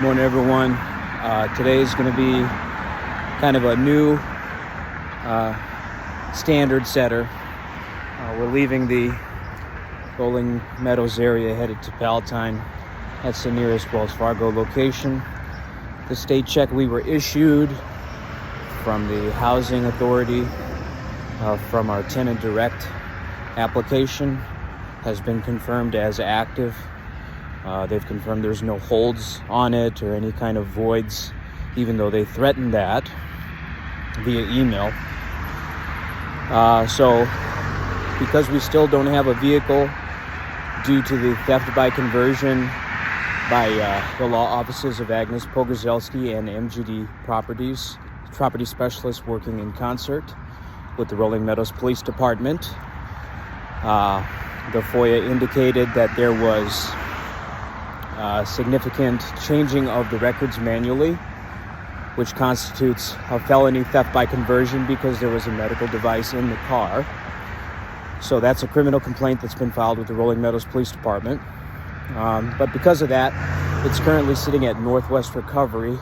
Morning, everyone. Today is going to be kind of a new standard setter. We're leaving the Rolling Meadows area, headed to Palatine. That's the nearest Wells Fargo location. The state check we were issued from the housing authority from our tenant direct application has been confirmed as active. They've confirmed there's no holds on it or any kind of voids, even though they threatened that via email. So because we still don't have a vehicle due to the theft by conversion by the law offices of Agnes Pogorzelski and MGD property specialists working in concert with the Rolling Meadows Police Department, the FOIA indicated that there was significant changing of the records manually, which constitutes a felony theft by conversion because there was a medical device in the car. So that's a criminal complaint that's been filed with the Rolling Meadows Police Department. But because of that, it's currently sitting at Northwest Recovery,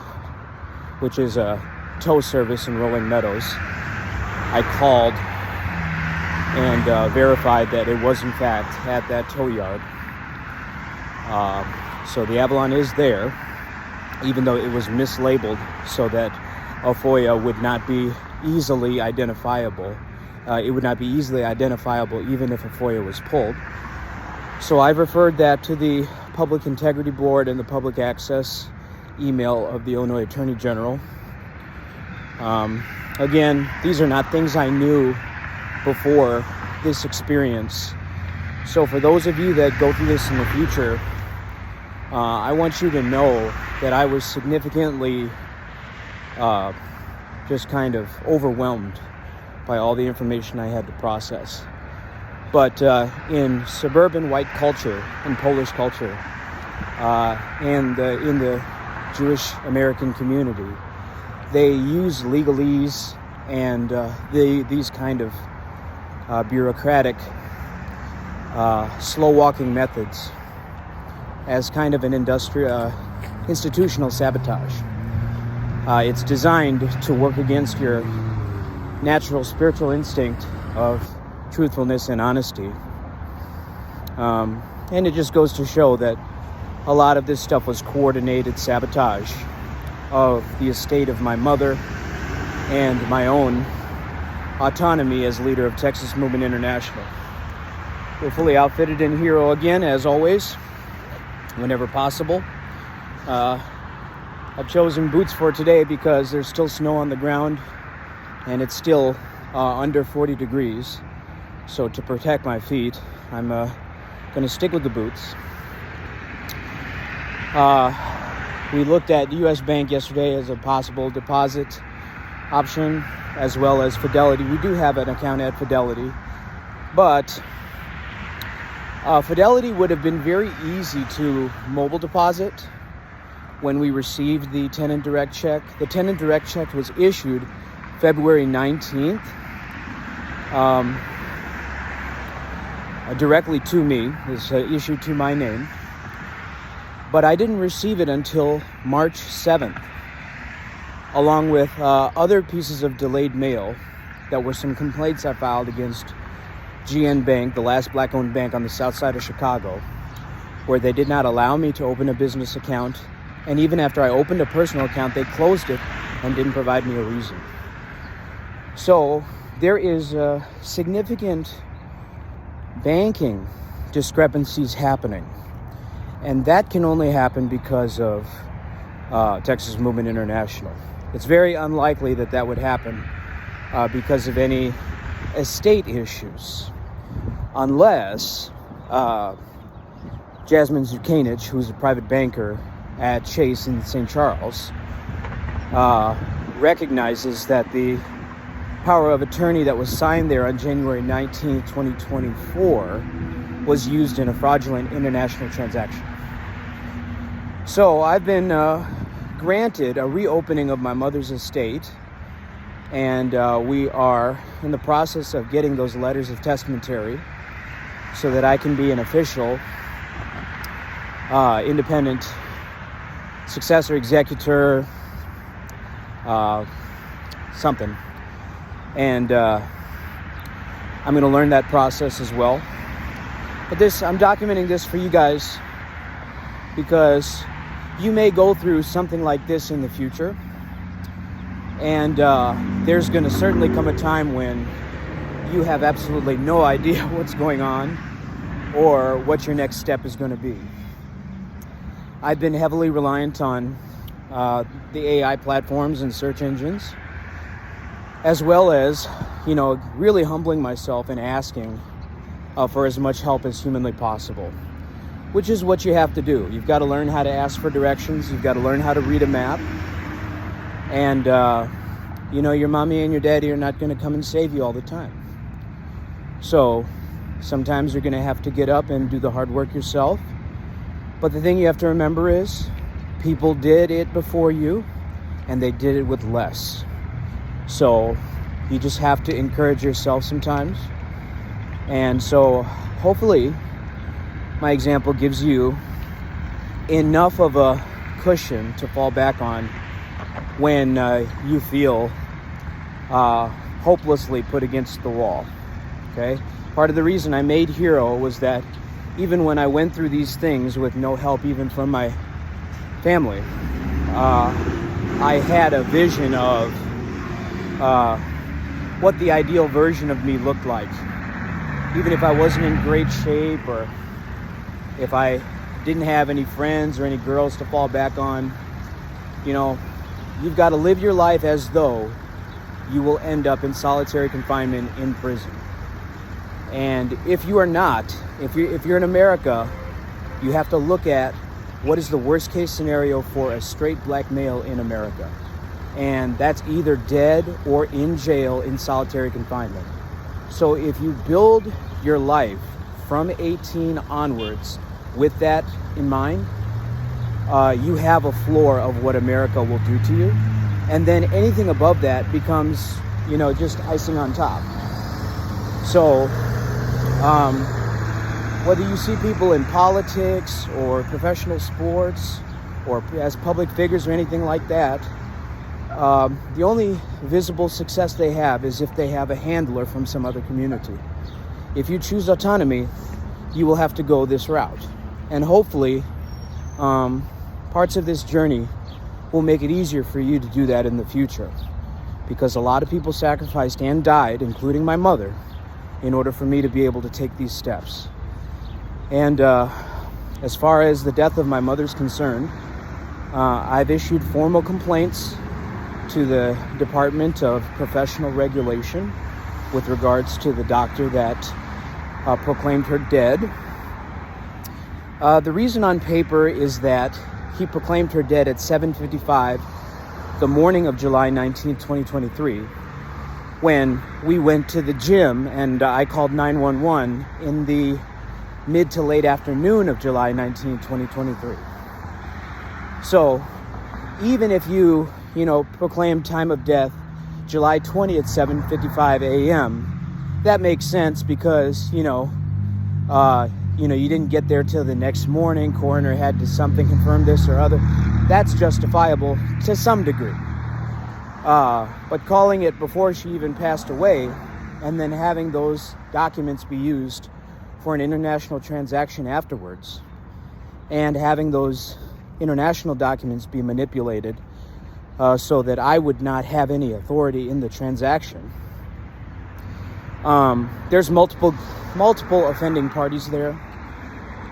which is a tow service in Rolling Meadows. I called and verified that it was in fact at that tow yard. So the Avalon is there, even though it was mislabeled so that a FOIA would not be easily identifiable. It would not be easily identifiable even if a FOIA was pulled. So I've referred that to the Public Integrity Board and the Public Access email of the Illinois Attorney General. Again, these are not things I knew before this experience. So for those of you that go through this in the future, I want you to know that I was significantly just kind of overwhelmed by all the information I had to process. But in suburban white culture, in Polish culture, and in the Jewish American community, they use legalese and these kind of bureaucratic, slow-walking methods as kind of an institutional sabotage. It's designed to work against your natural spiritual instinct of truthfulness and honesty. And it just goes to show that a lot of this stuff was coordinated sabotage of the estate of my mother and my own autonomy as leader of Texas Movement International. We're fully outfitted in Hero again, as always, whenever possible. I've chosen boots for today because there's still snow on the ground and it's still under 40 degrees. So to protect my feet, I'm going to stick with the boots. We looked at U.S. Bank yesterday as a possible deposit option, as well as Fidelity. We do have an account at Fidelity, but Fidelity would have been very easy to mobile deposit when we received the tenant direct check. The tenant direct check was issued February 19th directly to me. It's issued to my name. But I didn't receive it until March 7th, along with other pieces of delayed mail that were some complaints I filed against GN Bank, the last black-owned bank on the south side of Chicago, where they did not allow me to open a business account. And even after I opened a personal account, they closed it and didn't provide me a reason. So there is significant banking discrepancies happening. And that can only happen because of Texas Movement International. It's very unlikely that that would happen because of any estate issues, unless Jasmine Zukanich, who's a private banker at Chase in St. Charles, recognizes that the power of attorney that was signed there on January 19, 2024 was used in a fraudulent international transaction. So I've been granted a reopening of my mother's estate, and we are in the process of getting those letters of testamentary so that I can be an official, independent successor, executor, something. And I'm going to learn that process as well. But I'm documenting this for you guys because you may go through something like this in the future. And there's going to certainly come a time when you have absolutely no idea what's going on or what your next step is going to be. I've been heavily reliant on the AI platforms and search engines, as well as, really humbling myself and asking for as much help as humanly possible, which is what you have to do. You've got to learn how to ask for directions. You've got to learn how to read a map. And, your mommy and your daddy are not going to come and save you all the time. So sometimes you're going to have to get up and do the hard work yourself. But the thing you have to remember is people did it before you, and they did it with less. So you just have to encourage yourself sometimes. And so hopefully my example gives you enough of a cushion to fall back on when you feel hopelessly put against the wall. Okay? Part of the reason I made Hero was that even when I went through these things with no help even from my family, I had a vision of what the ideal version of me looked like. Even if I wasn't in great shape, or if I didn't have any friends or any girls to fall back on, you've got to live your life as though you will end up in solitary confinement in prison. And if you are not, if you're in America, you have to look at what is the worst case scenario for a straight black male in America. And that's either dead or in jail in solitary confinement. So if you build your life from 18 onwards with that in mind, you have a floor of what America will do to you. And then anything above that becomes, just icing on top. So whether you see people in politics or professional sports or as public figures or anything like that, the only visible success they have is if they have a handler from some other community. If you choose autonomy, you will have to go this route. And hopefully, parts of this journey will make it easier for you to do that in the future. Because a lot of people sacrificed and died, including my mother, in order for me to be able to take these steps. And as far as the death of my mother's concerned, I've issued formal complaints to the Department of Professional Regulation with regards to the doctor that proclaimed her dead. The reason on paper is that he proclaimed her dead at 7:55 the morning of July 19, 2023, when we went to the gym and I called 911 in the mid to late afternoon of July 19, 2023. So even if you proclaim time of death July 20th, 7:55 a.m., that makes sense because, you didn't get there till the next morning. Coroner had to something confirm this or other. That's justifiable to some degree. But calling it before she even passed away and then having those documents be used for an international transaction afterwards, and having those international documents be manipulated so that I would not have any authority in the transaction. There's multiple offending parties there,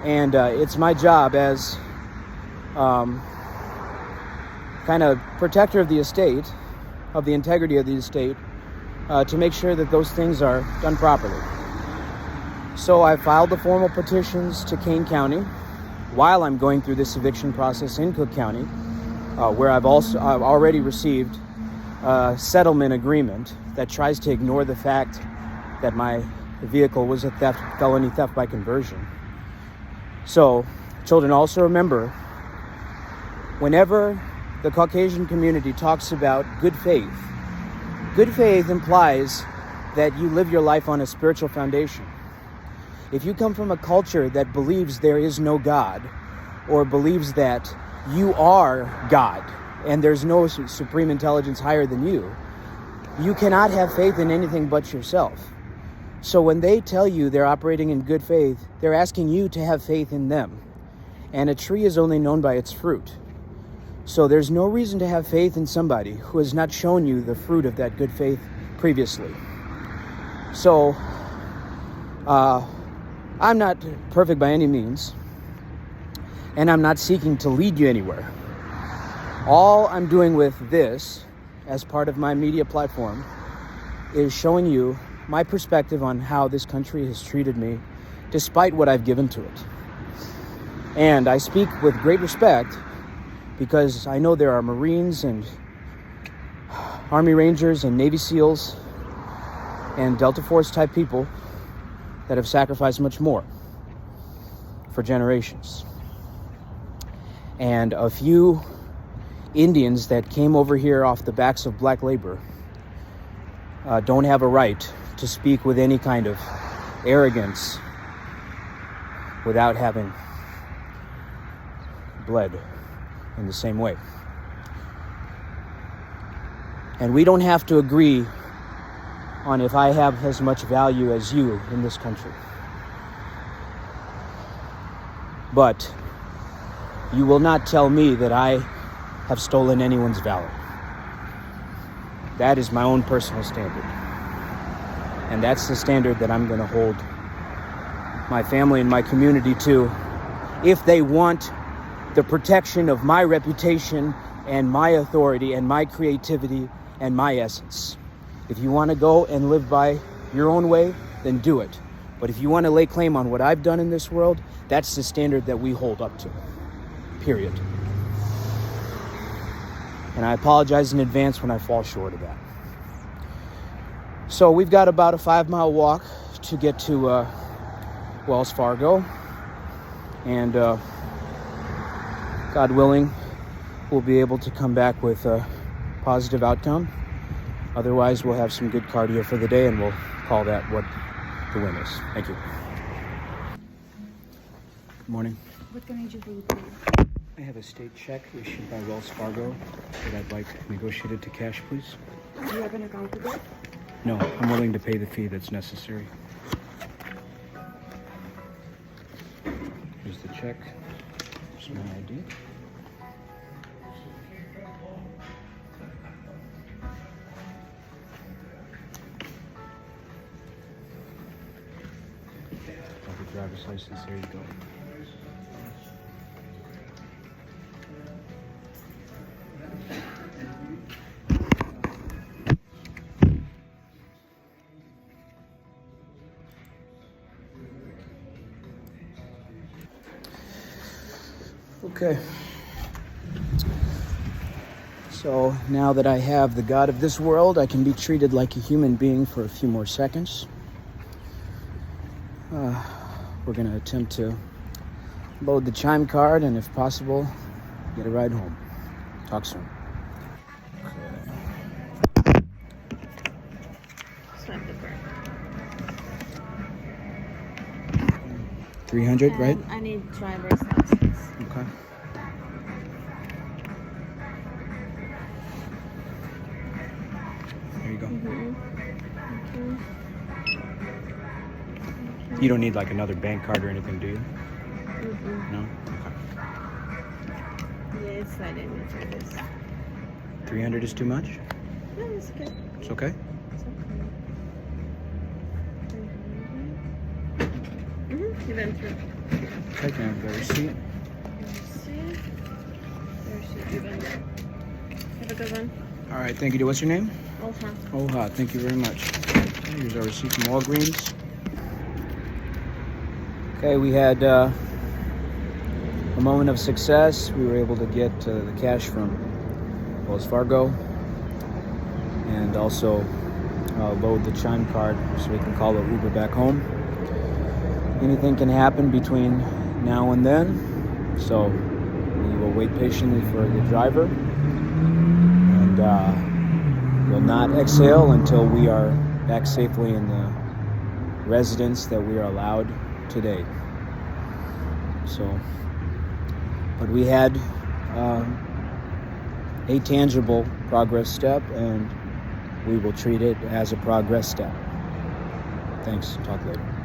and it's my job as kind of protector of the estate, of the integrity of the estate, to make sure that those things are done properly. So I filed the formal petitions to Kane County while I'm going through this eviction process in Cook County, where I've already received a settlement agreement that tries to ignore the fact that my vehicle was a felony theft by conversion. So, children, also remember, whenever the Caucasian community talks about good faith implies that you live your life on a spiritual foundation. If you come from a culture that believes there is no God, or believes that you are God and there's no supreme intelligence higher than you, you cannot have faith in anything but yourself. So when they tell you they're operating in good faith, they're asking you to have faith in them. And a tree is only known by its fruit. So there's no reason to have faith in somebody who has not shown you the fruit of that good faith previously. So I'm not perfect by any means, and I'm not seeking to lead you anywhere. All I'm doing with this, as part of my media platform, is showing you my perspective on how this country has treated me, despite what I've given to it. And I speak with great respect because I know there are Marines and Army Rangers and Navy SEALs and Delta Force type people that have sacrificed much more for generations. And a few Indians that came over here off the backs of black labor don't have a right to speak with any kind of arrogance without having bled in the same way. And we don't have to agree on if I have as much value as you in this country. But you will not tell me that I have stolen anyone's valor. That is my own personal standard. And that's the standard that I'm going to hold my family and my community to if they want the protection of my reputation and my authority and my creativity and my essence. If you want to go and live by your own way, then do it. But if you want to lay claim on what I've done in this world, that's the standard that we hold up to. Period. And I apologize in advance when I fall short of that. So we've got about a 5-mile walk to get to Wells Fargo. And God willing, we'll be able to come back with a positive outcome. Otherwise, we'll have some good cardio for the day, and we'll call that what the win is. Thank you. Good morning. What can I do for you, please? I have a state check issued by Wells Fargo that I'd like negotiated to cash, please. Do you have an account with it? No, I'm willing to pay the fee that's necessary. Here's the check. Here's my ID. Driver's license, there you go. Okay. So now that I have the God of this world, I can be treated like a human being for a few more seconds. We're going to attempt to load the chime card and, if possible, get a ride home. Talk soon. Swipe the card. 300, right? I need driver's license. Okay. There you go. Mm-hmm. You don't need like another bank card or anything, do you? Mm-mm. No? Okay. Yeah, it's not in for this. 300 is too much? No, it's okay. It's okay? It's okay. Mm-hmm. You went through. Okay, can I have the receipt? You went there. Have a good one. All right, thank you. What's your name? Oha. Oha, thank you very much. Here's our receipt from Walgreens. Okay, we had a moment of success. We were able to get the cash from Wells Fargo and also load the chime card so we can call an Uber back home. Anything can happen between now and then, so we will wait patiently for the driver and will not exhale until we are back safely in the residence that we are allowed today. So But we had a tangible progress step, and we will treat it as a progress step. Thanks. Talk later.